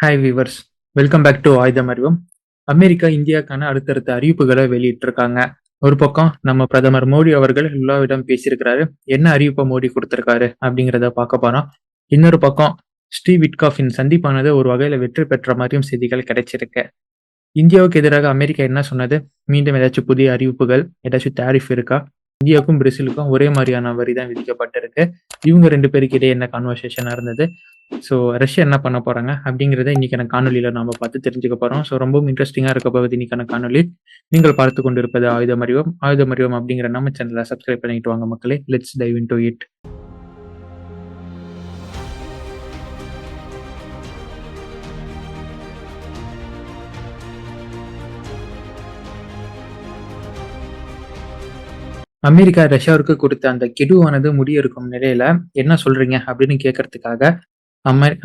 Hi viewers, welcome back to Ayudham Arivom. America இந்தியாக்கான அடுத்தடுத்த அறிவிப்புகளை வெளியிட்டிருக்காங்க. ஒரு பக்கம் நம்ம பிரதமர் மோடி அவர்கள் லுலாவிடம் பேசியிருக்கிறாரு. என்ன அறிவிப்பை மோடி கொடுத்திருக்காரு அப்படிங்கிறத பார்க்க போறோம். இன்னொரு பக்கம் ஸ்டீவ் விட்காஃபின் சந்திப்பானது ஒரு வகையில வெற்றி பெற்ற மாதிரியும் செய்திகள் கிடைச்சிருக்கு. இந்தியாவுக்கு எதிராக அமெரிக்கா என்ன சொன்னது? மீண்டும் ஏதாச்சும் புதிய அறிவிப்புகள், ஏதாச்சும் டாரிஃப் இருக்கா? இந்தியாவுக்கும் பிரேசிலுக்கும் ஒரே மாதிரியான வரி தான் விதிக்கப்பட்டிருக்கு. இவங்க 2 பேருக்கு இடையே என்ன கான்வர்சேஷனா இருந்தது? ஸோ ரஷ்யா என்ன பண்ண போறாங்க? அப்படிங்கிறத இன்னைக்கான காணொளியில நாம பார்த்து தெரிஞ்சுக்க போறோம். ஸோ ரொம்பவும் இன்ட்ரெஸ்டிங்கா இருக்க போகுது இன்னைக்கான காணொளி. நீங்கள் பார்த்துக் கொண்டிருப்பது ஆயுதம் அறிவோம். ஆயுதம் அறிவோம் அப்படிங்கிற நம்ம சேனலை சப்ஸ்கிரைப் பண்ணிட்டு வாங்க மக்களே. Let's dive into it. America ரஷ்யாவிற்கு கொடுத்த அந்த கெடுவானது முடியிருக்கும் நிலையில என்ன சொல்றீங்க அப்படின்னு கேட்கறதுக்காக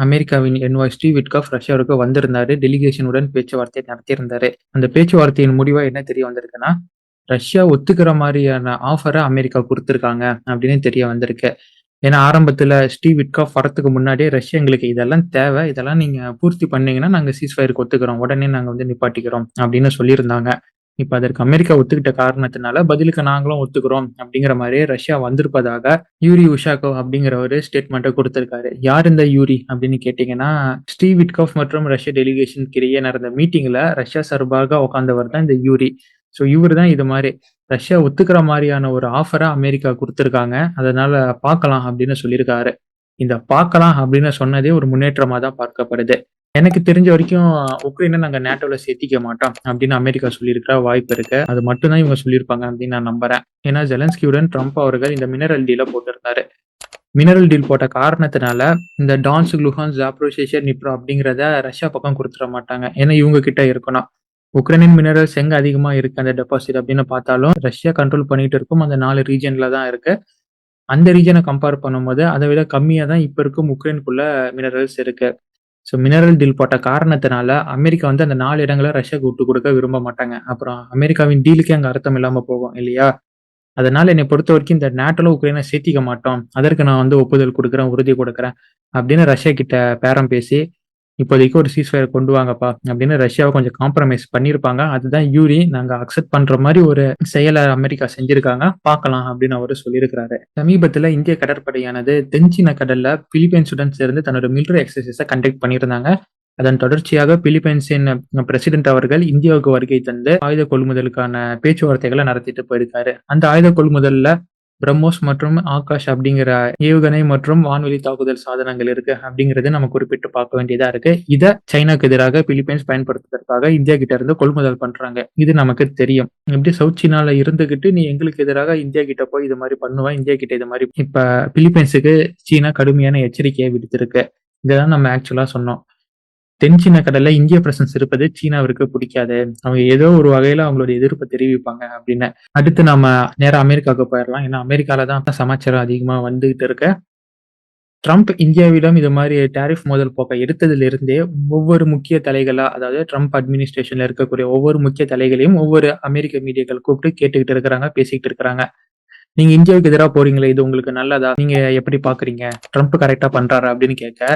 அமெரிக்காவின் என்வாய் ஸ்டீவ் விட்காஃப் ரஷ்யாவிற்கு வந்திருந்தாரு. டெலிகேஷனுடன் பேச்சுவார்த்தை நடத்தியிருந்தாரு. அந்த பேச்சுவார்த்தையின் முடிவா என்ன தெரிய வந்திருக்குன்னா, ரஷ்யா ஒத்துக்கிற மாதிரியான ஆஃபரை அமெரிக்கா கொடுத்துருக்காங்க அப்படின்னு தெரிய வந்திருக்கு. ஏன்னா ஆரம்பத்துல ஸ்டீவ் விட்காஃப் வரத்துக்கு முன்னாடியே ரஷ்யா எங்களுக்கு இதெல்லாம் தேவை, இதெல்லாம் நீங்க பூர்த்தி பண்ணீங்கன்னா நாங்க சீஸ்ஃபயருக்கு ஒத்துக்கிறோம், உடனே நாங்க வந்து நிப்பாட்டிக்கிறோம் அப்படின்னு சொல்லியிருந்தாங்க. இப்ப அதற்கு அமெரிக்கா ஒத்துக்கிட்ட காரணத்தினால பதிலுக்கு நாங்களும் ஒத்துக்கிறோம் அப்படிங்கிற மாதிரியே ரஷ்யா வந்திருப்பதாக யூரி உஷாகோவ் அப்படிங்கிற ஒரு ஸ்டேட்மெண்ட்டை கொடுத்திருக்காரு. யார் இந்த யூரி அப்படின்னு கேட்டீங்கன்னா, ஸ்டீவ் விட்காஃப் மற்றும் ரஷ்ய டெலிகேஷனுக்கு இடையே நடந்த மீட்டிங்ல ரஷ்யா சார்பாக உட்கார்ந்தவர் தான் இந்த யூரி. ஸோ இவர் தான் இது மாதிரி ரஷ்யா ஒத்துக்கிற மாதிரியான ஒரு ஆஃபரை அமெரிக்கா கொடுத்திருக்காங்க. அதனால பார்க்கலாம் அப்படின்னு சொல்லியிருக்காரு. இந்த பார்க்கலாம் அப்படின்னு சொன்னதே ஒரு முன்னேற்றமா தான் பார்க்கப்படுது. எனக்கு தெரிஞ்ச வரைக்கும் உக்ரைனை நாங்க நேட்டோல சேர்த்திக்க மாட்டோம் அப்படின்னு அமெரிக்கா சொல்லியிருக்கிற வாய்ப்பு இருக்கு. அது மட்டும் தான் இவங்க சொல்லியிருப்பாங்க அப்படின்னு நான் நம்புறேன். ஏன்னா ஜெலன்ஸ்கியுடன் ட்ரம்ப் அவர்கள் இந்த மினரல் டீல போட்டிருந்தாரு. மினரல் டீல் போட்ட காரணத்தினால இந்த டான்ஸ்க், லுஹான்ஸ், ஜாப்ரோசியா, நிப்ரோ அப்படிங்கிறத ரஷ்யா பக்கம் கொடுத்துட மாட்டாங்க. ஏன்னா இவங்க கிட்ட இருக்கணும். உக்ரைனின் மினரல்ஸ் எங்க அதிகமா இருக்கு அந்த டெபாசிட் அப்படின்னு பார்த்தாலும் ரஷ்யா கண்ட்ரோல் பண்ணிட்டு இருக்கும் அந்த 4 ரீஜன்ல தான் இருக்கு. அந்த ரீஜனை கம்பேர் பண்ணும்போது அதை விட கம்மியா தான் இப்ப இருக்கும் உக்ரைனுக்குள்ள மினரல்ஸ் இருக்கு. ஸோ மினரல் டீல் போட்ட காரணத்தினால அமெரிக்கா வந்து அந்த 4 இடங்கள ரஷ்யாவுக்கு விட்டு கொடுக்க விரும்ப மாட்டாங்க. அப்புறம் அமெரிக்காவின் டீலுக்கே அங்க அர்த்தம் இல்லாம போகும் இல்லையா? அதனால என்னை பொறுத்தவரைக்கும் இந்த நேட்டோல உக்ரைனை சேர்த்திக்க மாட்டோம். அதற்கு நான் வந்து ஒப்புதல் குடுக்குறேன், உறுதி குடுக்குறேன் அப்படின்னு ரஷ்யா கிட்ட பேரம் பேசி, இப்போதைக்கு ஒரு சீஸ்ஃபயர் கொண்டு வாங்கப்பா அப்படின்னு ரஷ்யாவை கொஞ்சம் காம்ப்ரமைஸ் பண்ணியிருப்பாங்க. அதுதான் யூரி நாங்க அக்செப்ட் பண்ற மாதிரி ஒரு செயலை அமெரிக்கா செஞ்சிருக்காங்க. பார்க்கலாம் அப்படின்னு அவரு சொல்லியிருக்கிறாரு. சமீபத்துல இந்திய கடற்படையானது தென்சீன கடல்ல பிலிப்பைன்ஸுடன் சேர்ந்து தன்னோட மிலிட்டரி எக்ஸர்சைஸை கண்டக்ட் பண்ணியிருந்தாங்க. அதன் தொடர்ச்சியாக பிலிப்பைன்ஸின் பிரசிடென்ட் அவர்கள் இந்தியாவுக்கு வருகை தந்து ஆயுத கொள்முதலுக்கான பேச்சுவார்த்தைகளை நடத்திட்டு போயிருக்காரு. அந்த ஆயுத கொள்முதல்ல பிரம்மோஸ் மற்றும் ஆகாஷ் அப்படிங்கிற ஏவுகணை மற்றும் வான்வெளி தாக்குதல் சாதனங்கள் இருக்கு அப்படிங்கறது நம்ம குறிப்பிட்டு பார்க்க வேண்டியதா இருக்கு. இதை சைனாக்கு எதிராக பிலிப்பைன்ஸ் பயன்படுத்துவதற்காக இந்தியா கிட்ட இருந்து கொள்முதல் பண்றாங்க. இது நமக்கு தெரியும். எப்படி சவுத் சீனால இருந்துகிட்டு நீ எங்களுக்கு எதிராக இந்தியா கிட்ட போய் இது மாதிரி பண்ணுவா, இந்தியா கிட்ட இது மாதிரி இப்ப பிலிப்பைன்ஸுக்கு சீனா கடுமையான எச்சரிக்கையை விடுத்திருக்கு. இதெல்லாம் நம்ம ஆக்சுவலா சொன்னோம். தென்சீன கடல்ல இந்திய பிரசன்ஸ் இருப்பது சீனாவிற்கு பிடிக்காது. அவங்க ஏதோ ஒரு வகையில அவங்களோட எதிர்ப்பை தெரிவிப்பாங்க அப்படின்னு. அடுத்து நம்ம நேரா அமெரிக்காவுக்கு போயிடலாம். ஏன்னா அமெரிக்கால தான் சமாச்சாரம் அதிகமா வந்துகிட்டு இருக்கு. ட்ரம்ப் இந்தியாவிடம் இது மாதிரி டாரிஃப் மோதல் போக்க எடுத்ததிலிருந்தே ஒவ்வொரு முக்கிய தலைகளா, அதாவது ட்ரம்ப் அட்மினிஸ்ட்ரேஷன்ல இருக்கக்கூடிய ஒவ்வொரு முக்கிய தலைகளையும் ஒவ்வொரு அமெரிக்க மீடியாக்கள் கூப்பிட்டு கேட்டுக்கிட்டு இருக்கிறாங்க, பேசிக்கிட்டு இருக்கிறாங்க. நீங்க இந்தியாவுக்கு எதிராக போறீங்களே, இது உங்களுக்கு நல்லதா? நீங்க எப்படி பாக்குறீங்க? ட்ரம்ப் கரெக்டா பண்றாரா அப்படின்னு கேட்க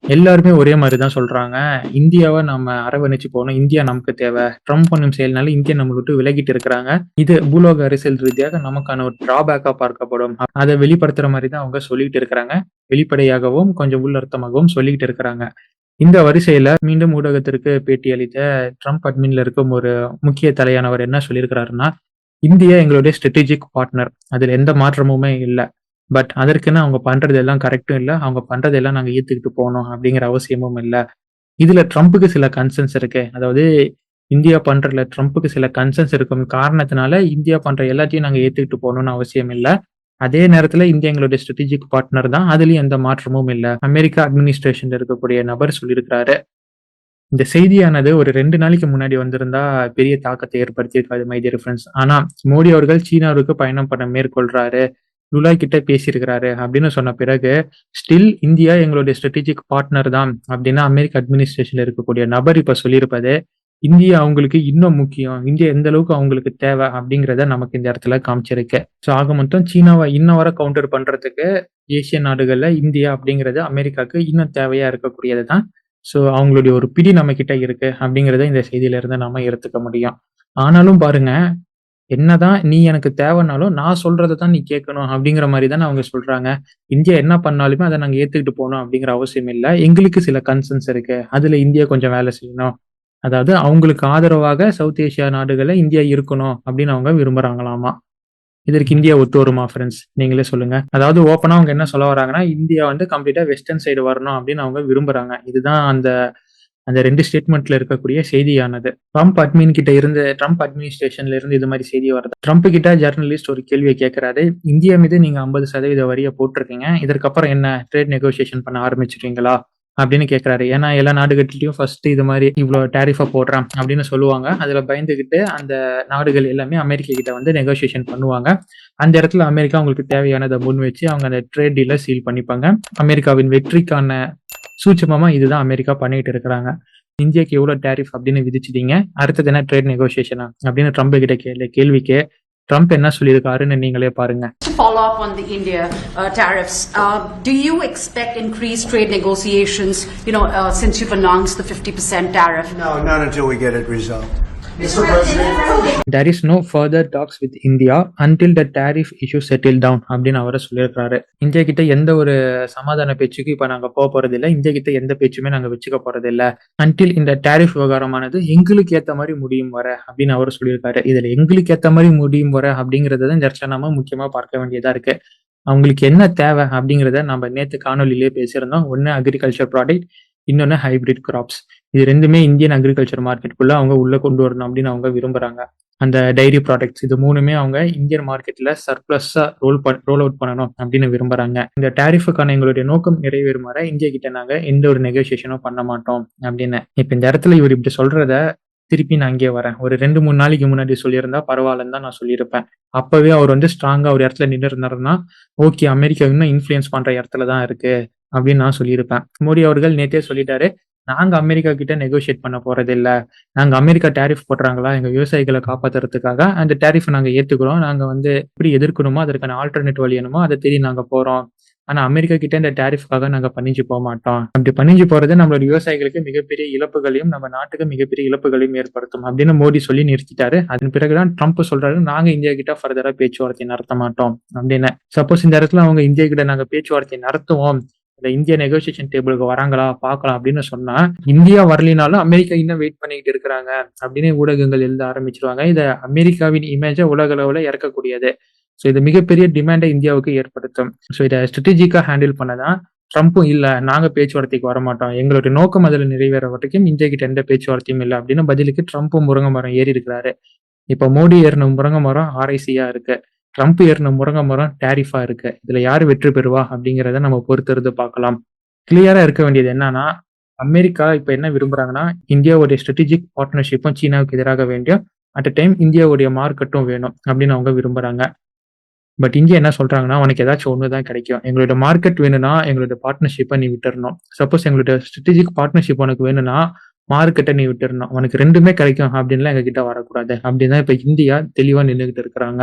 எல்லாருமே ஒரே மாதிரி தான் சொல்றாங்க. இந்தியாவ நம்ம அரவணைச்சு போகணும். இந்தியா நமக்கு தேவை. ட்ரம்ப் பண்ணும் செயல்னால இந்தியா நம்மள விட்டு விலகிட்டு இருக்கிறாங்க. இது பூலோக அரசியல் ரீதியாக நமக்கான ஒரு டிராபேக்கா பார்க்கப்படும். அதை வெளிப்படுத்துற மாதிரி தான் அவங்க சொல்லிட்டு இருக்கிறாங்க. வெளிப்படையாகவும் கொஞ்சம் உள்ளர்த்தமாகவும் சொல்லிட்டு இருக்கிறாங்க. இந்த வரிசையில மீண்டும் ஊடகத்திற்கு பேட்டி அளித்த ட்ரம்ப் அட்மின்ல இருக்கும் ஒரு முக்கிய தலையானவர் என்ன சொல்லியிருக்கிறாருன்னா, இந்தியா எங்களுடைய ஸ்ட்ராட்டஜிக் பார்ட்னர். அதுல எந்த மாற்றமுமே இல்ல. பட் அதற்குன்னு அவங்க பண்றது எல்லாம் கரெக்ட்டும் இல்ல. அவங்க பண்றதெல்லாம் நாங்க ஏத்துக்கிட்டு போணும் அப்படிங்கிற அவசியமும் இல்ல. இதுல ட்ரம்ப்புக்கு சில கன்சர்ன்ஸ் இருக்கு. அதாவது இந்தியா பண்றதுல ட்ரம்ப்புக்கு சில கன்சர்ன்ஸ் இருக்கும் காரணத்தினால இந்தியா பண்ற எல்லாத்தையும் நாங்க ஏத்துக்கிட்டு போகணும்னு அவசியம் இல்ல. அதே நேரத்துல இந்தியா எங்களுடைய ஸ்ட்ராட்டஜிக் பார்ட்னர் தான். அதுலயும் எந்த மாற்றமும் இல்ல. அமெரிக்கா அட்மினிஸ்ட்ரேஷன்ல இருக்கக்கூடிய நபர் சொல்லியிருக்கிறாரு. இந்த செய்தியானது ஒரு 2 நாளைக்கு முன்னாடி வந்திருந்தா பெரிய தாக்கத்தை ஏற்படுத்தியிருக்காது மை டியர் ஃப்ரெண்ட்ஸ். ஆனா மோடி அவர்கள் சீனாவுக்கு பயணம் பண்ண மேற்கொள்றாரு. லுலா கிட்ட பேசியிருக்கிறாரு அப்படின்னு சொன்ன பிறகு ஸ்டில் இந்தியா எங்களுடைய ஸ்ட்ராட்டஜிக் பார்ட்னர் தான் அப்படின்னு அமெரிக்க அட்மினிஸ்ட்ரேஷன்ல இருக்கக்கூடிய நபர் இப்ப சொல்லியிருப்பது இந்தியா அவங்களுக்கு இன்னும் முக்கியம், இந்தியா எந்த அளவுக்கு அவங்களுக்கு தேவை அப்படிங்கிறத நமக்கு இந்த இடத்துல காமிச்சிருக்கு. ஸோ ஆக மொத்தம் சீனாவை இன்னும் வர கவுண்டர் பண்றதுக்கு ஏசிய நாடுகள்ல இந்தியா அப்படிங்கிறது அமெரிக்காவுக்கு இன்னும் தேவையா இருக்கக்கூடியது தான். ஸோ அவங்களுடைய ஒரு பிடி நம்ம கிட்ட இருக்கு அப்படிங்கிறத இந்த செய்தியில இருந்து நாம எடுத்துக்க முடியும். ஆனாலும் பாருங்க, என்னதான் நீ எனக்கு தேவைன்னாலும் நான் சொல்றத தான் நீ கேட்கணும் அப்படிங்கிற மாரி தானே அவங்க சொல்றாங்க. இந்தியா என்ன பண்ணாலுமே அத நாங்க ஏத்துக்கிட்டு போணும் அப்படிங்கிற அவசியம் இல்ல. எங்களுக்கு சில கன்சர்ன்ஸ் இருக்கு. அதுல இந்தியா கொஞ்சம் வேலை செய்யணும். அதாவது அவங்களுக்கு ஆதரவாக சவுத் ஏசியா நாடுகள்ல இந்தியா இருக்கணும் அப்படின்னு அவங்க விரும்புறாங்களாமா. இதற்கு இந்தியா ஒத்து வருமா ஃப்ரெண்ட்ஸ்? நீங்களே சொல்லுங்க. அதாவது ஓப்பனா அவங்க என்ன சொல்ல வராங்கன்னா, இந்தியா வந்து கம்ப்ளீட்டா வெஸ்டர்ன் சைடு வரணும் அப்படின்னு அவங்க விரும்புறாங்க. இதுதான் அந்த அந்த 2 ஸ்டேட்மெண்ட்ல இருக்கக்கூடிய செய்தியானது. ட்ரம்ப் அட்மினிஸ்ட்ரேஷன்ல இருந்து இது மாரி செய்தி வருது. ட்ரம்ப் கிட்ட ஜர்னலிஸ்ட் ஒரு கேள்விய கேட்கிறாரு. இந்தியா மீது நீங்க 50% வரிய போட்டிருக்கீங்க. இதற்கப்புறம் என்ன ட்ரேட் நெகோசியேஷன் பண்ண ஆரம்பிச்சுருவீங்களா? அப்படின்னு கேட்கிறாரு. ஏன்னா எல்லா நாடுகள்கிட்டயும் ஃபர்ஸ்ட் இது மாரி இவ்ளோ டாரிஃப போடுறேன் அப்படின்னு சொல்லுவாங்க. அதுல பயந்துகிட்டு அந்த நாடுகள் எல்லாமே அமெரிக்கா கிட்ட வந்து நெகோசியேஷன் பண்ணுவாங்க. அந்த இடத்துல அமெரிக்கா அவங்களுக்கு தேவையானத முன் வச்சு அவங்க அந்த ட்ரேட் டீல சீல் பண்ணிப்பாங்க. அமெரிக்காவின் வெற்றிக்கான சூட்சுமமா இதுதான் அமெரிக்கா பண்ணிட்டு இருக்கிறாங்க. இந்தியாக்கு எவ்வளவு டாரிஃப் அப்படின்னு விதிச்சிட்டீங்க. அடுத்தது என்ன ட்ரேட் நெகோசியேஷனா அப்படின்னு ட்ரம்ப் கிட்ட கேள்விக்கு ட்ரம்ப் என்ன சொல்லியிருக்காருன்னு நீங்களே பாருங்க. To follow up on the India tariffs, do you expect increased trade negotiations, since you've announced the 50% tariff? No, not until we get it resolved. Mr. President. There is no further talks with India until the tariff issue settle down அப்படின்னு அவரை சொல்லியிருக்காரு. India கிட்ட எந்த ஒரு சமாதான பேச்சுக்கு இப்ப நாங்க போக போறது இல்ல. இந்தியா கிட்ட எந்த பேச்சுமே நாங்க வச்சுக்க போறது இல்ல. until இந்த டாரிஃப் விவகாரமானது எங்களுக்கு ஏத்த மாதிரி முடியும் வர அப்படின்னு அவர் சொல்லியிருக்காரு. இதுல எங்களுக்கு ஏத்த மாதிரி முடியும் வர அப்படிங்கறத இந்த இடத்துல நாம முக்கியமா பார்க்க வேண்டியதா இருக்கு. அவங்களுக்கு என்ன தேவை அப்படிங்கிறத நம்ம நேத்து காணொலியிலேயே பேசியிருந்தோம். ஒன்னு அக்ரிகல்ச்சர் ப்ராடக்ட், இன்னொன்னு ஹைபிரிட் கிராப்ஸ். இது ரெண்டுமே இந்தியன் அக்ரிகல்ச்சர் மார்க்கெட்டுக்குள்ள அவங்க உள்ள கொண்டு வரணும் அப்படின்னு அவங்க விரும்புறாங்க. அந்த டைரி ப்ராடக்ட்ஸ் இது மூணுமே அவங்க இந்தியன் மார்க்கெட்ல சர்ப்ளஸா ரோல் அவுட் பண்ணணும் அப்படின்னு விரும்புறாங்க. இந்த டாரிஃபுக்கான எங்களுடைய நோக்கம் நிறைவேறும் வரை இந்தியா கிட்ட நாங்க எந்த ஒரு நெகோசியேஷனும் பண்ண மாட்டோம் அப்படின்னு. இப்ப இந்த இடத்துல இவர் இப்படி சொல்றத திருப்பி நான் இங்கே வரேன். ஒரு 2-3 நாளைக்கு முன்னாடி சொல்லியிருந்தா பரவாயில்லன்னு தான் நான் சொல்லியிருப்பேன். அப்பவே அவர் வந்து ஸ்ட்ராங்கா ஒரு இடத்துல நின்று இருந்தாருன்னா, ஓகே அமெரிக்கா இன்னும் இன்ஃபுளுயன்ஸ் பண்ற இடத்துல தான் இருக்கு அப்படின்னு நான் சொல்லியிருப்பேன். மோடி அவர்கள் நேத்தே சொல்லிட்டாரு, நாங்க அமெரிக்கா கிட்ட நெகோசியேட் பண்ண போறது இல்ல. நாங்க அமெரிக்கா டாரிஃப் போடுறாங்களா எங்க விவசாயிகளை காப்பாத்துறதுக்காக அந்த டாரிஃப் நாங்க ஏத்துக்கிறோம். நாங்க வந்து எப்படி எதிர்க்கணுமோ அதற்கான ஆல்டர்னேட் வழி என்னமோ அதை தேடி நாங்க போறோம். ஆனா அமெரிக்கா கிட்ட இந்த டாரிஃப்காக நாங்க பணிஞ்சு போக மாட்டோம். அப்படி பணிஞ்சு போறது நம்மளோட விவசாயிகளுக்கு மிகப்பெரிய இழப்புகளையும் நம்ம நாட்டுக்கு மிகப்பெரிய இழப்புகளையும் ஏற்படுத்தும் அப்படின்னு மோடி சொல்லி நிறுத்திட்டாரு. அதன் பிறகுதான் ட்ரம்ப் சொல்றாரு, நாங்க இந்தியா கிட்ட ஃபர்தரா பேச்சுவார்த்தை நடத்த மாட்டோம் அப்படின்னு. சப்போஸ் இந்த இடத்துல அவங்க இந்தியா கிட்ட நாங்க பேச்சுவார்த்தை நடத்துவோம், இந்த இந்தியா நெகோசியேஷன் டேபிளுக்கு வராங்களா பாக்கலாம் அப்படின்னு சொன்னா, இந்தியா வரலினாலும் அமெரிக்கா இன்னும் வெயிட் பண்ணிட்டு இருக்கிறாங்க அப்படின்னு ஊடகங்கள் எழுத ஆரம்பிச்சிருவாங்க. இத அமெரிக்காவின் இமேஜை உலக அளவுல இறக்கக்கூடியது. ஸோ இது மிகப்பெரிய டிமாண்டை இந்தியாவுக்கு ஏற்படுத்தும். ஸோ இதை ஸ்ட்ராட்டஜிக்கா ஹேண்டில் பண்ணதான் ட்ரம்ப்பும் இல்ல நாங்க பேச்சுவார்த்தைக்கு வரமாட்டோம், எங்களுடைய நோக்கம் அதுல நிறைவேற வரைக்கும் இந்தியா கிட்ட எந்த பேச்சுவார்த்தையும் இல்லை அப்படின்னு பதிலுக்கு ட்ரம்ப்பும் முருங்கை மரம் ஏறி இருக்கிறாரு. இப்ப மோடி ஏறின முருங்கை மரம் ஆர்ஐசியா இருக்கு, ட்ரம்ப் ஏறின முருங்கை மரம் டாரிஃபா இருக்கு. இதுல யாரு வெற்றி பெறுவா அப்படிங்கிறத நம்ம பொறுத்திருந்து பார்க்கலாம். கிளியரா இருக்க வேண்டியது என்னன்னா, அமெரிக்கா இப்ப என்ன விரும்புறாங்கன்னா, இந்தியாவுடைய ஸ்ட்ராட்டஜிக் பார்ட்னர்ஷிப்பும் சீனாவுக்கு எதிராக வேண்டிய அட் அ டைம் இந்தியாவுடைய மார்க்கெட்டும் வேணும் அப்படின்னு அவங்க விரும்புறாங்க. பட் இந்தியா என்ன சொல்றாங்கன்னா, உனக்கு ஏதாச்சும் ஒண்ணுதான் கிடைக்கும். எங்களோட மார்க்கெட் வேணும்னா எங்களோட பார்ட்னர்ஷிப்பை நீ விட்டுறணும். சப்போஸ் எங்களோட ஸ்ட்ராட்டஜிக் பார்ட்னர்ஷிப் உனக்கு வேணும்னா மார்க்கெட்டை நீ விட்டுறணும். உனக்கு ரெண்டுமே கிடைக்கும் அப்படின்லாம் எங்க கிட்ட வரக்கூடாது அப்படின்னு தான் இப்ப இந்தியா தெளிவா நின்றுகிட்டு இருக்கிறாங்க.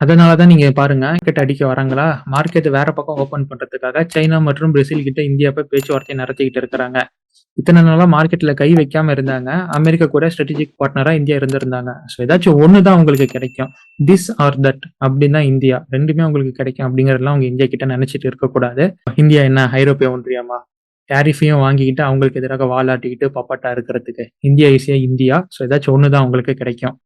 அதனாலதான் நீங்க பாருங்க, மார்க்கெட் அடிக்க வராங்களா, மார்க்கெட் வேற பக்கம் ஓபன் பண்றதுக்காக சைனா மற்றும் பிரேசில் கிட்ட இந்தியா போய் பேச்சுவார்த்தை நடத்திக்கிட்டு இருக்கிறாங்க. இத்தனை நாளா மார்க்கெட்ல கை வைக்காம இருந்தாங்க. அமெரிக்கா கூட ஸ்ட்ராட்டஜிக் பார்ட்னரா இந்தியா இருந்திருந்தாங்க. ஸோ ஏதாச்சும் ஒண்ணுதான் உங்களுக்கு கிடைக்கும், திஸ் ஆர் தட் அப்படின்னு தான் இந்தியா. ரெண்டுமே உங்களுக்கு கிடைக்கும் அப்படிங்கறதெல்லாம் அவங்க இந்தியா கிட்ட நினைச்சிட்டு இருக்கக்கூடாது. இந்தியா என்ன ஐரோப்பிய ஒன்றியமா, டாரிஃபையும் வாங்கிக்கிட்டு அவங்களுக்கு எதிராக வாலாட்டிக்கிட்டு பப்பாட்டா இருக்கிறதுக்கு? இந்தியா ஈஸியா இந்தியா. ஸோ ஏதாச்சும் ஒண்ணுதான் உங்களுக்கு கிடைக்கும்.